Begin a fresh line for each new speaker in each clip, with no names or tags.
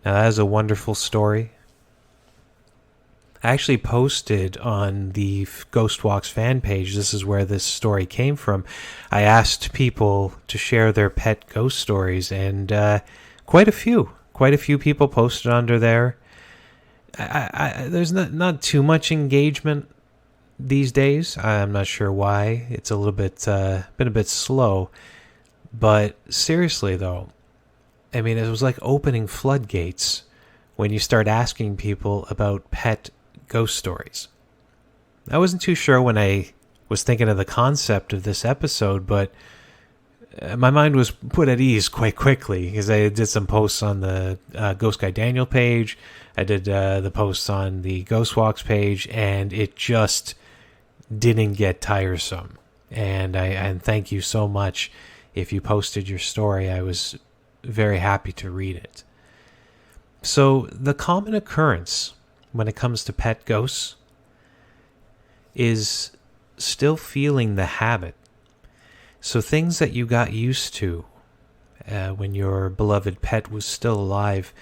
Now, that is a wonderful story. I actually posted on the Ghost Walks fan page, this is where this story came from. I asked people to share their pet ghost stories, and quite a few people posted under there. There's not too much engagement these days. I'm not sure why. It's a little bit been a bit slow. But seriously though, I mean, it was like opening floodgates when you start asking people about pet ghost stories. I wasn't too sure when I was thinking of the concept of this episode, but my mind was put at ease quite quickly because I did some posts on the Ghost Guy Daniel page. I did the posts on the Ghost Walks page, and it just didn't get tiresome. And thank you so much if you posted your story. I was very happy to read it. So the common occurrence when it comes to pet ghosts is still feeling the habit. So things that you got used to when your beloved pet was still alive,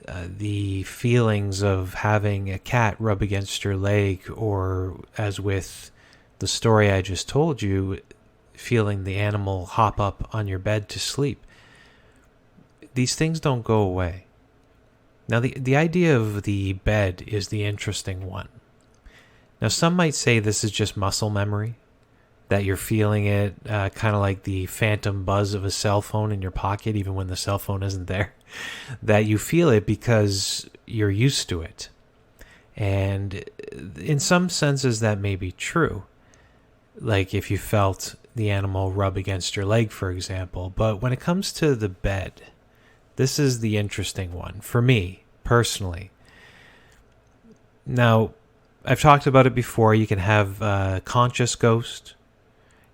the feelings of having a cat rub against your leg, or as with the story I just told you, feeling the animal hop up on your bed to sleep. These things don't go away. Now, the idea of the bed is the interesting one. Now, some might say this is just muscle memory, that you're feeling it, kind of like the phantom buzz of a cell phone in your pocket, even when the cell phone isn't there, that you feel it because you're used to it. And in some senses, that may be true. Like if you felt the animal rub against your leg, for example. But when it comes to the bed, this is the interesting one for me, personally. Now, I've talked about it before. You can have a conscious ghost.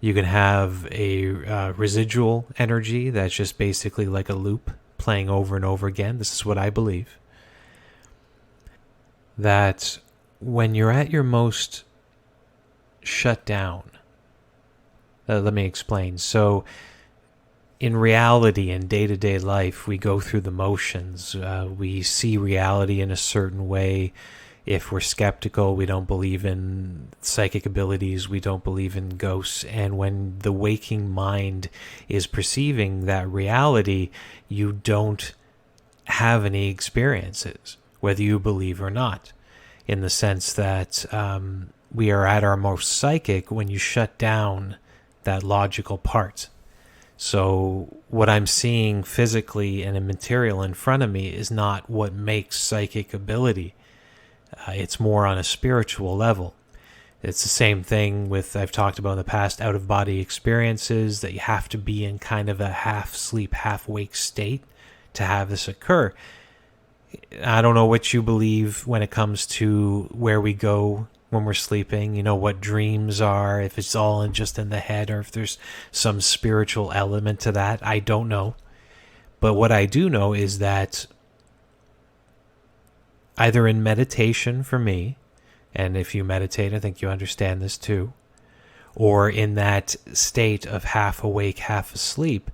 You can have a residual energy that's just basically like a loop playing over and over again. This is what I believe. That when you're at your most shut down, let me explain. So, in reality, in day-to-day life, we go through the motions. We see reality in a certain way. If we're skeptical, we don't believe in psychic abilities, we don't believe in ghosts. And when the waking mind is perceiving that reality, you don't have any experiences, whether you believe or not, in the sense that we are at our most psychic when you shut down that logical part. So what I'm seeing physically and in material in front of me is not what makes psychic ability. It's more on a spiritual level. It's the same thing with, I've talked about in the past, out-of-body experiences, that you have to be in kind of a half-sleep, half-wake state to have this occur. I don't know what you believe when it comes to where we go when we're sleeping, you know, what dreams are, if it's all just in the head or if there's some spiritual element to that. I don't know. But what I do know is that either in meditation for me, and if you meditate, I think you understand this too, or in that state of half awake, half asleep,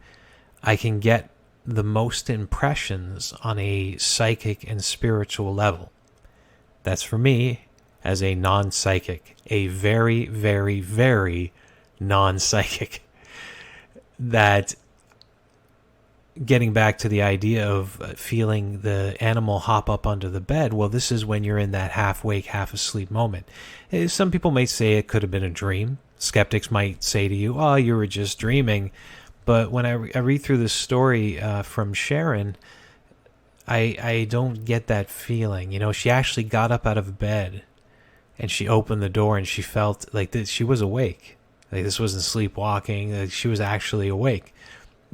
I can get the most impressions on a psychic and spiritual level. That's for me as a non-psychic, a very, very, very non-psychic. That, getting back to the idea of feeling the animal hop up onto the bed, well, this is when you're in that half-wake, half-asleep moment. Some people may say it could have been a dream. Skeptics might say to you, oh, you were just dreaming. But when I read through this story from Sharon, I don't get that feeling. You know, she actually got up out of bed and she opened the door and she felt like that she was awake. Like this wasn't sleepwalking. Like she was actually awake.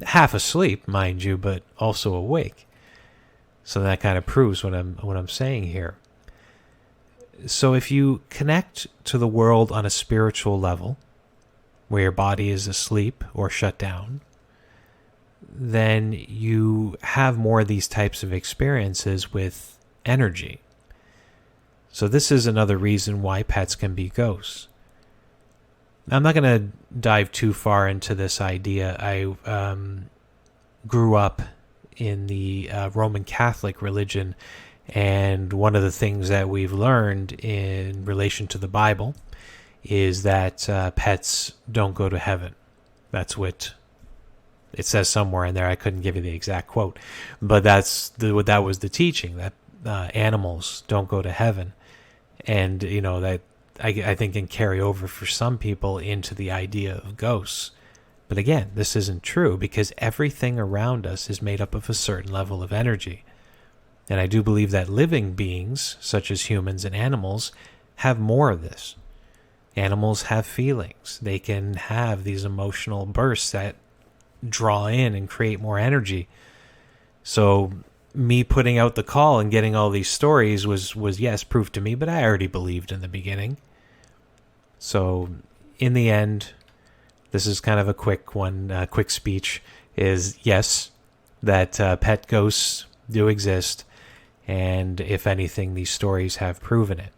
Half asleep, mind you, but also awake. So that kind of proves what I'm saying here. So if you connect to the world on a spiritual level, where your body is asleep or shut down, then you have more of these types of experiences with energy. So this is another reason why pets can be ghosts. I'm not going to dive too far into this idea. I grew up in the Roman Catholic religion, and one of the things that we've learned in relation to the Bible is that pets don't go to heaven. That's what it says somewhere in there. I couldn't give you the exact quote, but that was the teaching, that animals don't go to heaven. And, that I think can carry over for some people into the idea of ghosts. But again, this isn't true, because everything around us is made up of a certain level of energy. And I do believe that living beings, such as humans and animals, have more of this. Animals have feelings. They can have these emotional bursts that draw in and create more energy. So me putting out the call and getting all these stories was yes, proof to me, but I already believed in the beginning. So in the end, this is kind of a quick one, quick speech, is yes, that pet ghosts do exist, and if anything, these stories have proven it.